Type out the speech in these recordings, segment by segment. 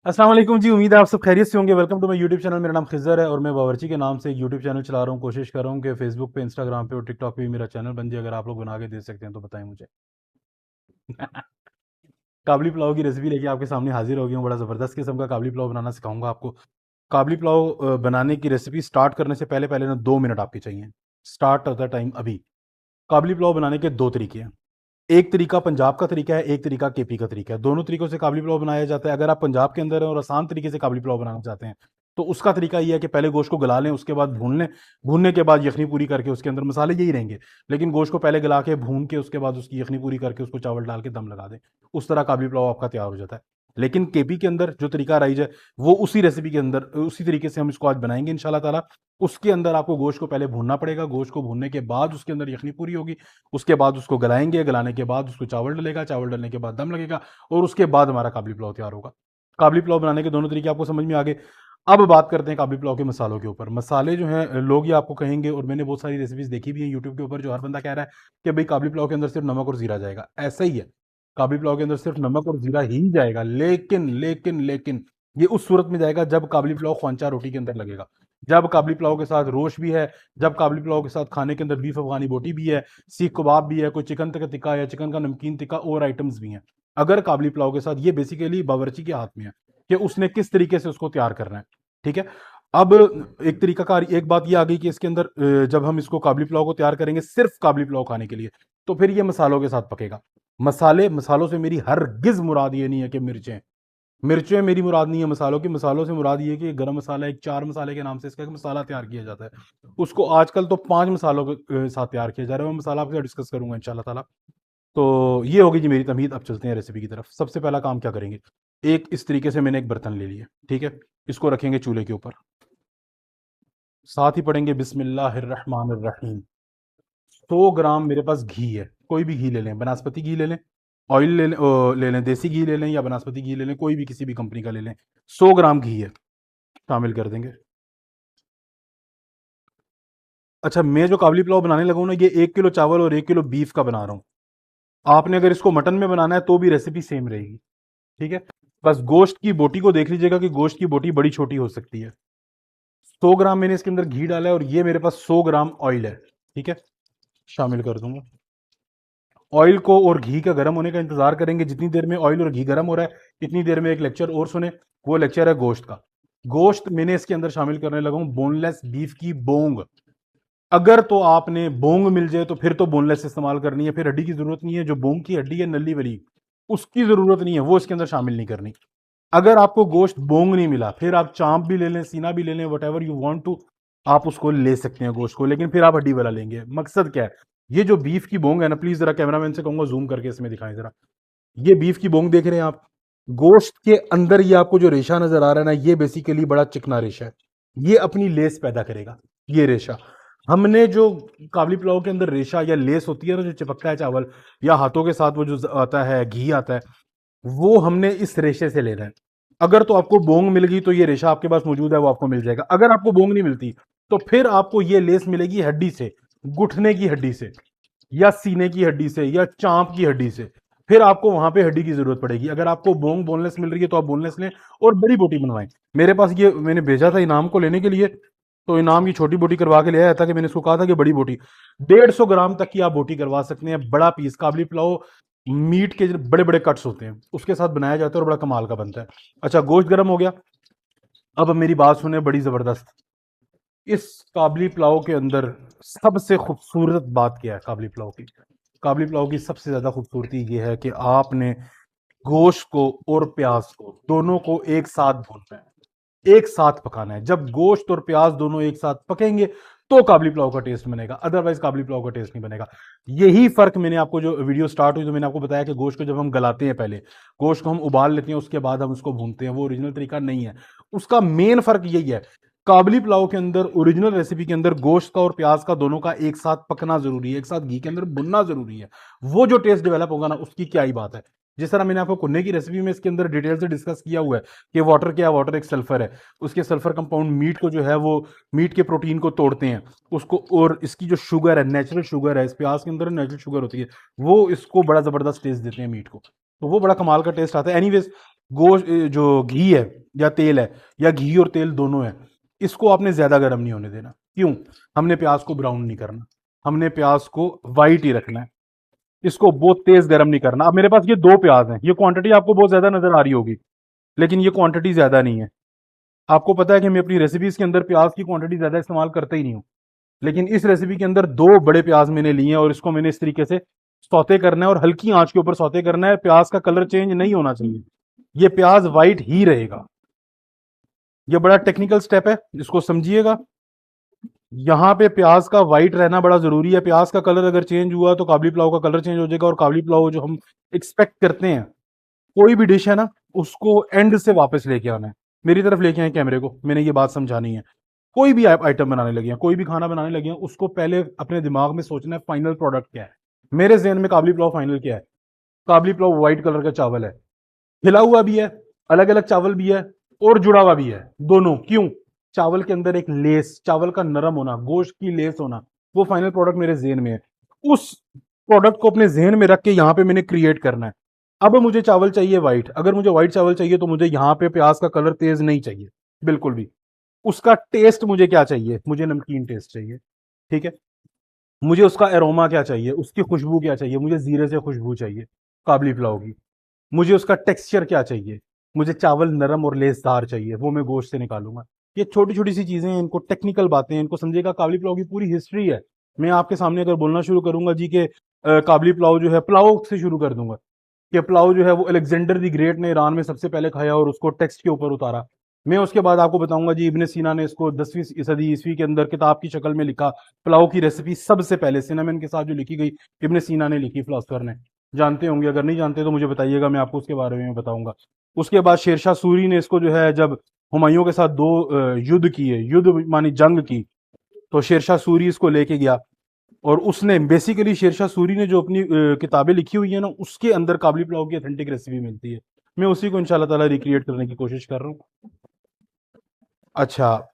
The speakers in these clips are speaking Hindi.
अस्सलाम वालेकुम जी। उम्मीद है आप सब खैरियत से होंगे। Welcome to my YouTube channel. मेरा नाम खिज़र है और मैं बावर्ची के नाम से एक यूट्यूब चैनल चला रहा हूँ। कोशिश कर रहा हूँ कि फेसबुक पे, इंस्टाग्राम पे और टिकटॉक पे भी मेरा चैनल बन जाए। अगर आप लोग बना के दे सकते हैं तो बताएं मुझे। काबली पुलाव की रेसिपी लेके आपके सामने हाजिर हो गया हूँ। बड़ा ज़बरदस्त किस्म का काबली पुलाव बनाना सिखाऊंगा आपको। काबली पुलाव बनाने की रेसिपी स्टार्ट करने से पहले पहले ना 2 मिनट आपके चाहिए। स्टार्ट होता टाइम अभी। काबली पुलाव बनाने के दो तरीके हैं। एक तरीका पंजाब का तरीका है, एक तरीका केपी का तरीका है। दोनों तरीकों से काबली पुलाव बनाया जाता है। अगर आप पंजाब के अंदर हैं और आसान तरीके से काबली पुलाव बनाना चाहते हैं तो उसका तरीका ये है कि पहले गोश्त को गला लें, उसके बाद भून लें। भूनने के बाद यखनी पूरी करके उसके अंदर मसाले यही रहेंगे, लेकिन गोश्त को पहले गला के भून के उसके बाद उसकी यखनी पूरी करके उसको चावल डाल के दम लगा दें। उस तरह काबली पुलाव आपका तैयार हो जाता है। लेकिन केपी के अंदर जो तरीका राइज है वो उसी रेसिपी के अंदर उसी तरीके से हम इसको आज बनाएंगे इंशाल्लाह ताला। उसके अंदर आपको गोश्त को पहले भूनना पड़ेगा। गोश्त को भूनने के बाद उसके अंदर यखनी पूरी होगी। उसके बाद उसको गलाएंगे। गलाने के बाद उसको चावल डलेगा। चावल डलने के बाद दम लगेगा और उसके बाद हमारा काबली पुलाव तैयार होगा। काबली पुलाव बनाने के दोनों तरीके आपको समझ में आ गए। अब बात करते हैं काबली पुलाव के मसालों के ऊपर। मसाले जो हैं लोग ये आपको कहेंगे, और मैंने बहुत सारी रेसिपीज देखी भी है यूट्यूब के ऊपर, जो हर बंदा कह रहा है कि भाई काबली पुलाव के अंदर सिर्फ नमक और जीरा जाएगा। ऐसा ही है, काबली पुलाव के अंदर सिर्फ नमक और जीरा ही जाएगा। लेकिन लेकिन लेकिन ये उस सूरत में जाएगा जब काबली पुलाव ख्वांचा रोटी के अंदर लगेगा, जब काबली पुलाव के साथ रोश भी है, जब काबली पुलाव के साथ खाने के अंदर बीफ अफगानी बोटी भी है, सीख कबाब भी है, कोई चिकन का टिक्का या चिकन का नमकीन टिक्का और आइटम्स भी हैं। अगर काबली पुलाव के साथ, ये बेसिकली बावर्ची के हाथ में है कि उसने किस तरीके से उसको तैयार करना है। ठीक है। अब एक तरीका कार एक बात ये आ गई कि इसके अंदर जब हम इसको काबली पुलाव को तैयार करेंगे सिर्फ काबली पुलाव खाने के लिए, तो फिर ये मसालों के साथ पकेगा। मसालों से मेरी हरगिज मुराद ये नहीं है कि मिर्चें मिर्चें मेरी मुराद नहीं है मसालों की। मसालों से मुराद ये है कि गरम मसाला एक चार मसाले के नाम से इसका एक मसाला तैयार किया जाता है। उसको आजकल तो 5 मसालों के साथ तैयार किया जा रहा है। मैं मसाला आपसे डिस्कस करूंगा इंशाल्लाह ताला। तो ये होगी जी मेरी तमहीद। अब चलते हैं रेसिपी की तरफ। सबसे पहला काम क्या करेंगे, एक इस तरीके से मैंने एक बर्तन ले लिया। ठीक है। इसको रखेंगे चूल्हे के ऊपर। साथ ही पढ़ेंगे बिस्मिल्लाहिर्रहमानिर्रहीम। 100 ग्राम मेरे पास घी है। कोई भी घी ले लें, बनास्पति घी ले लें, ऑयल ले लें, देसी घी ले लें या बनास्पति घी ले लें, कोई भी किसी भी कंपनी का ले लें। 100 ग्राम घी है, शामिल कर देंगे। अच्छा, मैं जो काबली पुलाव बनाने लगा हूं ना, ये 1 किलो चावल और 1 किलो बीफ का बना रहा हूँ। आपने अगर इसको मटन में बनाना है तो भी रेसिपी सेम रहेगी। ठीक है। बस गोश्त की बोटी को देख लीजिएगा कि गोश्त की बोटी बड़ी छोटी हो सकती है। 100 ग्राम मैंने इसके अंदर घी डाला है और ये मेरे पास 100 ग्राम ऑयल है। ठीक है, शामिल कर दूंगा। ऑयल को और घी का गर्म होने का इंतजार करेंगे। जितनी देर में ऑयल और घी गर्म हो रहा है इतनी देर में एक लेक्चर और सुने। वो लेक्चर है गोश्त का। गोश्त मैंने इसके अंदर शामिल करने लगा हूं बोनलेस बीफ की बोंग। अगर तो आपने बोंग मिल जाए तो फिर तो बोनलेस इस्तेमाल करनी है, फिर हड्डी की जरूरत नहीं है। जो बोंग की हड्डी है नली वाली, उसकी जरूरत नहीं है, वो इसके अंदर शामिल नहीं करनी। अगर आपको गोश्त बोंग नहीं मिला फिर आप चांप भी ले लें, सीना भी ले लें, whatever you want to, आप उसको ले सकते हैं गोश्त को, लेकिन फिर आप हड्डी वाला लेंगे। मकसद क्या है, ये जो बीफ की बोंग है ना, प्लीज जरा कैमरामैन से कहूंगा जूम करके इसमें दिखाएं जरा। ये बीफ की बोंग देख रहे हैं आप, गोश्त के अंदर ये आपको जो रेशा नजर आ रहा है ना, ये बेसिकली बड़ा चिकना रेशा है। ये अपनी लेस पैदा करेगा। ये रेशा हमने जो काबली पुलाव के अंदर रेशा या लेस होती है ना, जो चिपकता है चावल या हाथों के साथ वो जो आता है घी आता है, वो हमने इस रेशे से लेना है। अगर तो आपको बोंग मिल गई तो ये रेशा आपके पास मौजूद है, वो आपको मिल जाएगा। अगर आपको बोंग नहीं मिलती तो फिर आपको ये लेस मिलेगी हड्डी से, घुटने की हड्डी से या सीने की हड्डी से या चांप की हड्डी से। फिर आपको वहां पे हड्डी की जरूरत पड़ेगी। अगर आपको बोंग बोनलेस मिल रही है तो आप बोनलेस लें और बड़ी बोटी बनवाएं। मेरे पास ये मैंने भेजा था इनाम को लेने के लिए, तो इनाम की छोटी बोटी करवा के ले आया था कि मैंने उसको कहा था कि बड़ी बोटी 150 ग्राम तक की आप बोटी करवा सकते हैं। बड़ा पीस काबली पुलाव मीट के जो बड़े बड़े कट्स होते हैं उसके साथ बनाया जाता है और बड़ा कमाल का बनता है। अच्छा, गोश्त गर्म हो गया। अब मेरी बात सुने, बड़ी जबरदस्त। इस काबली पुलाव के अंदर सबसे खूबसूरत बात क्या है काबली पुलाव की? काबली पुलाव की सबसे ज्यादा खूबसूरती ये है कि आपने गोश्त को और प्याज को दोनों को एक साथ भूनना है, एक साथ पकाना है। जब गोश्त और प्याज दोनों एक साथ पकेंगे तो काबली पुलाव का टेस्ट बनेगा, अदरवाइज काबली पुलाव का टेस्ट नहीं बनेगा। यही फर्क मैंने आपको, जो वीडियो स्टार्ट हुई तो मैंने आपको बताया कि गोश्त को जब हम गलाते हैं, पहले गोश्त को हम उबाल लेते हैं, उसके बाद हम उसको भूनते हैं, वो ओरिजिनल तरीका नहीं है। उसका मेन फर्क यही है। काबली पुलाव के अंदर, ओरिजिनल रेसिपी के अंदर, गोश्त का और प्याज का दोनों का एक साथ पकना जरूरी है, एक साथ घी के अंदर भुनना जरूरी है। वो जो टेस्ट डेवलप होगा ना, उसकी क्या ही बात है। जिस तरह मैंने आपको कुन्ने की रेसिपी में इसके अंदर डिटेल से डिस्कस किया हुआ है कि वाटर क्या है, वाटर एक सल्फर है। उसके सल्फर कंपाउंड मीट को जो है वो मीट के प्रोटीन को तोड़ते हैं उसको, और इसकी जो शुगर है, नेचुरल शुगर है, इस प्याज के अंदर नेचुरल शुगर होती है, वो इसको बड़ा जबरदस्त टेस्ट देते हैं मीट को। तो वो बड़ा कमाल का टेस्ट आता है। एनीवेज, गोश्त जो घी है या तेल है, या घी और तेल दोनों है, इसको आपने ज्यादा गर्म नहीं होने देना। क्यों? हमने प्याज को ब्राउन नहीं करना, हमने प्याज को वाइट ही रखना है, इसको बहुत तेज गर्म नहीं करना। अब मेरे पास ये दो प्याज हैं, ये क्वांटिटी आपको बहुत ज्यादा नजर आ रही होगी, लेकिन ये क्वांटिटी ज्यादा नहीं है। आपको पता है कि मैं अपनी रेसिपीज के अंदर प्याज की क्वांटिटी ज्यादा इस्तेमाल करता ही नहीं हूं, लेकिन इस रेसिपी के अंदर दो बड़े प्याज मैंने लिए हैं और इसको मैंने इस तरीके से सौते करना है और हल्की आंच के ऊपर सौते करना है। प्याज का कलर चेंज नहीं होना चाहिए, ये प्याज वाइट ही रहेगा। ये बड़ा टेक्निकल स्टेप है, इसको समझिएगा। यहाँ पे प्याज का वाइट रहना बड़ा जरूरी है। प्याज का कलर अगर चेंज हुआ तो काबली पुलाव का कलर चेंज हो जाएगा, और काबली पुलाव जो हम एक्सपेक्ट करते हैं, कोई भी डिश है ना, उसको एंड से वापस लेके आना है। मेरी तरफ लेके आए कैमरे को, मैंने ये बात समझानी है। कोई भी आप आइटम बनाने लगे हैं, कोई भी खाना बनाने लगे हैं, उसको पहले अपने दिमाग में सोचना है फाइनल प्रोडक्ट क्या है। मेरे जहन में काबली पुलाव फाइनल क्या है? काबली पुलाव व्हाइट कलर का चावल है, हिला हुआ भी है, अलग अलग चावल भी है, और जुड़ा हुआ भी है, दोनों। क्यों? चावल के अंदर एक लेस, चावल का नरम होना, गोश्त की लेस होना, वो फाइनल प्रोडक्ट मेरे जेहन में है। उस प्रोडक्ट को अपने जेहन में रख के यहां पे मैंने क्रिएट करना है। अब मुझे चावल चाहिए व्हाइट, अगर मुझे व्हाइट चावल चाहिए तो मुझे यहां पे प्याज का कलर तेज नहीं चाहिए बिल्कुल भी। उसका टेस्ट मुझे क्या चाहिए? मुझे नमकीन टेस्ट चाहिए, ठीक है। मुझे उसका एरोमा क्या चाहिए, उसकी खुशबू क्या चाहिए? मुझे जीरे से खुशबू चाहिए काबली पुलाव की। मुझे उसका टेक्सचर क्या चाहिए? मुझे चावल नरम और लेसदार चाहिए, वो मैं गोश्त से निकालूंगा। ये छोटी छोटी सी चीजें हैं, इनको टेक्निकल बातें हैं, इनको समझिएगा। काबली पुलाव की पूरी हिस्ट्री है। मैं आपके सामने अगर बोलना शुरू करूंगा जी के काबली पुलाव जो है, पुलाव से शुरू कर दूंगा कि पुलाव जो है वो अलेक्जेंडर द ग्रेट ने ईरान में सबसे पहले खाया और उसको टेक्स्ट के ऊपर उतारा। मैं उसके बाद आपको बताऊंगा जी इब्ने सीना ने इसको 10वीं सदी ईस्वी के अंदर किताब की शक्ल में लिखा। पुलाव की रेसिपी सबसे पहले सिनेमन के साथ जो लिखी गई, इब्ने सीना ने लिखी, फिलोसफर ने। जानते होंगे, अगर नहीं जानते तो मुझे बताइएगा, मैं आपको उसके बारे में बताऊंगा। उसके बाद शेरशाह सूरी ने इसको जो है, जब हुमायूं के साथ दो युद्ध किए, युद्ध मानी जंग की, तो शेरशाह सूरी इसको लेके गया, और उसने बेसिकली शेरशाह सूरी ने जो अपनी किताबें लिखी हुई है ना, उसके अंदर काबली पुलाव की ऑथेंटिक रेसिपी मिलती है। मैं उसी को इंशाल्लाह ताला रिक्रिएट करने की कोशिश कर रहा हूँ। अच्छा,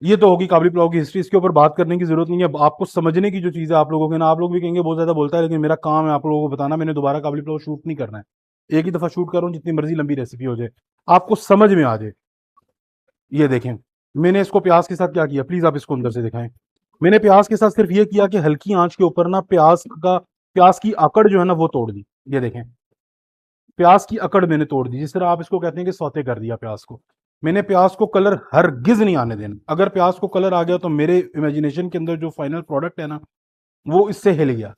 ये तो होगी काबली पुलाव की हिस्ट्री, इसके ऊपर बात करने की जरूरत नहीं है। आपको समझने की जो चीज़ है, आप लोगों के ना, आप लोग भी कहेंगे बहुत ज्यादा बोलता है, लेकिन मेरा काम है आप लोगों को बताना। मैंने दोबारा काबली पुलाव शूट नहीं करना है, एक ही दफा शूट कर रहा हूँ, जितनी मर्जी लंबी रेसिपी हो जाए, आपको समझ में आ जाए। ये देखें, मैंने इसको प्याज के साथ क्या किया, प्लीज आप इसको अंदर से दिखाएं। मैंने प्याज के साथ सिर्फ ये किया कि हल्की आंच के ऊपर ना प्याज की अकड़ जो है ना वो तोड़ दी। ये देखें, प्याज की अकड़ मैंने तोड़ दी, जिस तरह आप इसको कहते हैं कि सौते कर दिया प्याज को। मैंने प्याज को कलर हरगिज नहीं आने देना। अगर प्याज को कलर आ गया तो मेरे इमेजिनेशन के अंदर जो फाइनल प्रोडक्ट है ना, वो इससे हिल गया।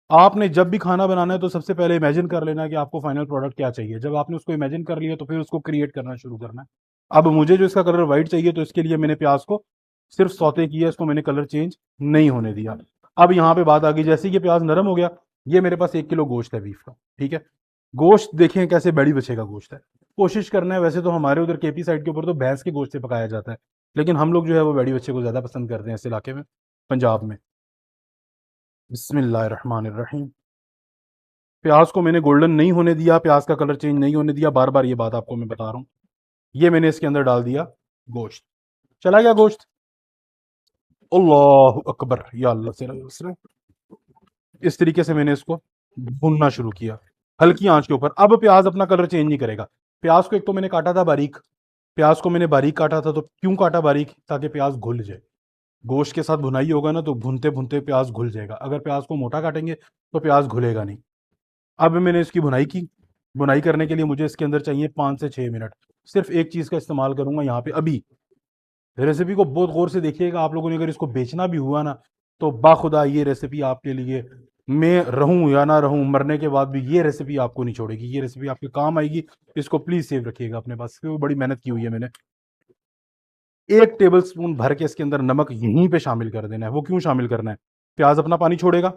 आपने जब भी खाना बनाना है तो सबसे पहले इमेजिन कर लेना कि आपको फाइनल प्रोडक्ट क्या चाहिए। जब आपने उसको इमेजिन कर लिया तो फिर उसको क्रिएट करना शुरू करना है। अब मुझे जो इसका कलर व्हाइट चाहिए, तो इसके लिए मैंने प्याज को सिर्फ सौते किया, इसको मैंने कलर चेंज नहीं होने दिया। अब यहाँ पे बात आ गई, जैसे ये प्याज नरम हो गया, ये मेरे पास 1 किलो गोश्त है बीफ का, ठीक है। गोश्त देखें कैसे बड़ी बच्चे का गोश्त है। कोशिश करना है, वैसे तो हमारे उधर केपी साइड के ऊपर तो भैंस के गोश्त से पकाया जाता है, लेकिन हम लोग जो है वो बड़ी बच्चे को ज्यादा पसंद करते हैं इस इलाके में, पंजाब में। बिस्मिल्लाहिर्रहमानिर्रहीम। प्याज को मैंने गोल्डन नहीं होने दिया, प्याज का कलर चेंज नहीं होने दिया, बार बार ये बात आपको मैं बता रहा हूँ। ये मैंने इसके अंदर डाल दिया गोश्त, चला गया गोश्त। अल्लाह अकबर, या अल्लाह से इस तरीके से मैंने इसको भूनना शुरू किया हल्की आंच के ऊपर। अब प्याज अपना कलर चेंज नहीं करेगा। प्याज को एक तो मैंने काटा था बारीक, प्याज को मैंने बारीक काटा था, तो क्यों काटा बारीक? ताकि प्याज घुल जाए। गोश्त के साथ भुनाई होगा ना, तो भुनते भुनते प्याज घुल जाएगा। अगर प्याज को मोटा काटेंगे तो प्याज घुलेगा नहीं। अब मैंने इसकी भुनाई की। भुनाई करने के लिए मुझे इसके अंदर चाहिए 5 से 6 मिनट। सिर्फ एक चीज का इस्तेमाल करूंगा यहाँ पे अभी। रेसिपी को बहुत गौर से देखिएगा। आप लोगों ने अगर इसको बेचना भी हुआ ना, तो बाखुदा ये रेसिपी आपके लिए, मैं रहूं या ना रहूं, मरने के बाद भी ये रेसिपी आपको नहीं छोड़ेगी। ये रेसिपी आपके काम आएगी। इसको प्लीज सेव रखिएगा अपने पास, क्योंकि बड़ी मेहनत की हुई है मैंने। 1 टेबल स्पून भर के इसके अंदर नमक यहीं पे शामिल कर देना है। वो क्यों शामिल करना है? प्याज अपना पानी छोड़ेगा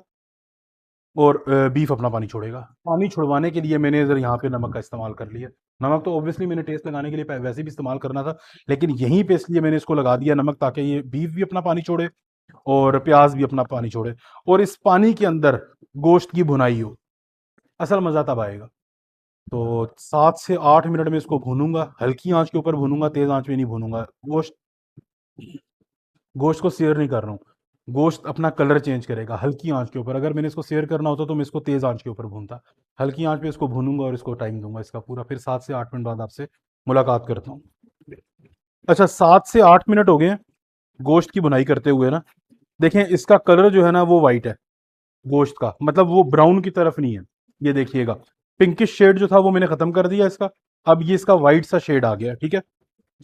और बीफ अपना पानी छोड़ेगा। पानी छुड़वाने के लिए मैंने इधर यहाँ पे नमक का इस्तेमाल कर लिया। नमक तो ऑब्वियसली मैंने टेस्ट लगाने के लिए वैसे भी इस्तेमाल करना था, लेकिन यहीं पे इसलिए मैंने इसको लगा दिया नमक, ताकि ये बीफ भी अपना पानी छोड़े और प्याज भी अपना पानी छोड़े, और इस पानी के अंदर गोश्त की भुनाई हो। असल मजा तब आएगा। तो 7 से 8 मिनट में इसको भूनूंगा, हल्की आंच के ऊपर भूनूंगा, तेज आंच में नहीं भूनूंगा। गोश्त गोश्त को सेयर नहीं कर रहा हूँ। गोश्त अपना कलर चेंज करेगा हल्की आंच के ऊपर। अगर मैंने इसको सेयर करना होता तो मैं इसको तेज़ आंच के ऊपर भूनता। हल्की आंच पे इसको भूनूंगा और इसको टाइम दूंगा इसका पूरा। फिर 7 से 8 मिनट बाद आपसे मुलाकात करता हूँ। अच्छा, 7 से 8 मिनट हो गए हैं गोश्त की बुनाई करते हुए ना। देखें इसका कलर जो है ना वो वाइट है गोश्त का, मतलब वो ब्राउन की तरफ नहीं है। ये देखिएगा, पिंकिश शेड जो था वो मैंने खत्म कर दिया इसका। अब ये इसका वाइट सा शेड आ गया, ठीक है।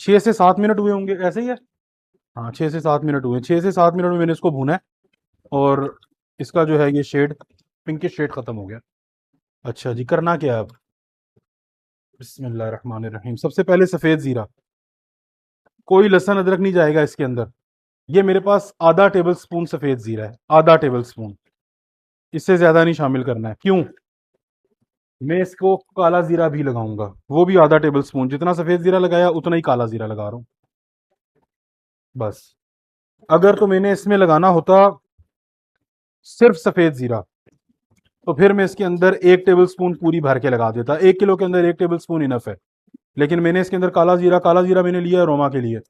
6 से 7 मिनट हुए होंगे, ऐसे ही है। हाँ, 6 से 7 मिनट हुए। 6 से 7 मिनट में मैंने इसको भूना है और इसका जो है ये शेड, पिंकिश शेड खत्म हो गया। अच्छा जी, करना क्या है अब? बिस्मिल्लाहिर्रहमानिर्रहीम। सबसे पहले सफ़ेद ज़ीरा, कोई लहसुन अदरक नहीं जाएगा इसके अंदर। ये मेरे पास आधा टेबल स्पून सफ़ेद ज़ीरा है, आधा टेबल स्पून। इससे ज़्यादा नहीं शामिल करना है। क्यों? मैं इसको काला ज़ीरा भी लगाऊंगा, वो भी आधा टेबल स्पून। जितना सफ़ेद ज़ीरा लगाया उतना ही काला ज़ीरा लगा रहा हूँ बस। अगर तो मैंने इसमें लगाना होता सिर्फ सफ़ेद ज़ीरा, तो फिर मैं इसके अंदर 1 टेबल स्पून पूरी भर के लगा देता। 1 किलो के अंदर 1 टेबल स्पून इनफ है। लेकिन मैंने इसके अंदर काला जीरा मैंने लिया है रोमा के लिए,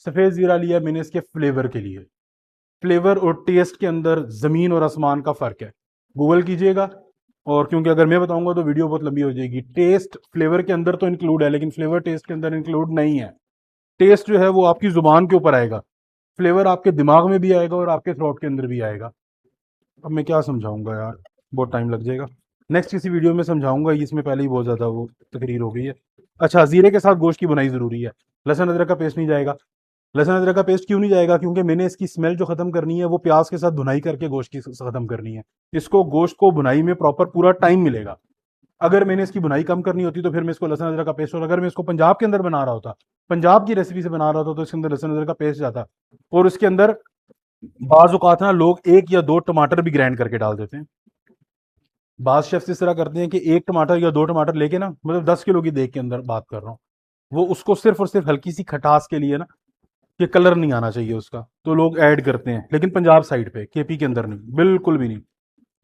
सफ़ेद ज़ीरा लिया है मैंने इसके फ्लेवर के लिए। फ्लेवर और टेस्ट के अंदर ज़मीन और आसमान का फ़र्क है। गूगल कीजिएगा। और क्योंकि अगर मैं बताऊंगा तो वीडियो बहुत लंबी हो जाएगी। टेस्ट फ्लेवर के अंदर तो इंक्लूड है, लेकिन फ्लेवर टेस्ट के अंदर इंक्लूड नहीं है। टेस्ट जो है वो आपकी ज़ुबान के ऊपर आएगा, फ्लेवर आपके दिमाग में भी आएगा और आपके थ्रोट के अंदर भी आएगा। अब मैं क्या समझाऊंगा यार, बहुत टाइम लग जाएगा। नेक्स्ट किसी वीडियो में समझाऊंगा, इसमें पहले ही बहुत ज़्यादा वो तकरीर हो गई है। अच्छा, ज़ीरे के साथ गोश्त की बुनाई ज़रूरी है। लहसुन अदरक का पेस्ट नहीं जाएगा। लहसुन अदरक का पेस्ट क्यों नहीं जाएगा? क्योंकि मैंने इसकी स्मेल जो खत्म करनी है वो प्याज के साथ भुनाई करके गोश्त की खत्म करनी है। इसको गोश्त को भुनाई में प्रॉपर पूरा टाइम मिलेगा। अगर मैंने इसकी भुनाई कम करनी होती तो फिर मैं इसको लहसुन अदरक का पेस्ट, और अगर मैं इसको पंजाब के अंदर बना रहा होता, पंजाब की रेसिपी से बना रहा होता, तो इसके अंदर लहसुन अदरक का पेस्ट जाता। और उसके अंदर बाज औकात ना लोग 1 या 2 टमाटर भी ग्राइंड करके डाल देते हैं। बाज शेफ्स इस तरह करते हैं कि 1 टमाटर या 2 टमाटर लेके ना, मतलब 10 किलो की देग के अंदर बात कर रहा हूँ, वो उसको सिर्फ और सिर्फ हल्की सी खटास के लिए ना, कि कलर नहीं आना चाहिए उसका, तो लोग ऐड करते हैं। लेकिन पंजाब साइड पे, केपी के अंदर नहीं, बिल्कुल भी नहीं।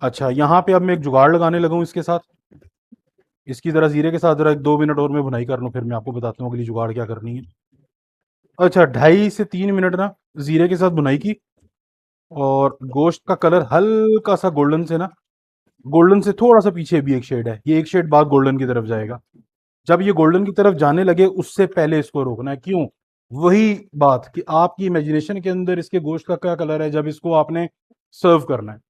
अच्छा, यहाँ पे अब मैं एक जुगाड़ लगाने लगा हूँ इसके साथ। इसकी ज़रा ज़ीरे के साथ ज़रा 2 मिनट और मैं भुनाई कर लूँ, फिर मैं आपको बताता हूँ अगली जुगाड़ क्या करनी है। अच्छा, 2.5 से 3 मिनट ना ज़ीरे के साथ भुनाई की, और गोश्त का कलर हल्का सा गोल्डन से ना, गोल्डन से थोड़ा सा पीछे भी एक शेड है, ये एक शेड बाद गोल्डन की तरफ जाएगा। जब ये गोल्डन की तरफ जाने लगे उससे पहले इसको रोकना है। क्यों? वही बात कि आपकी इमेजिनेशन के अंदर इसके गोश्त का क्या कलर है जब इसको आपने सर्व करना है।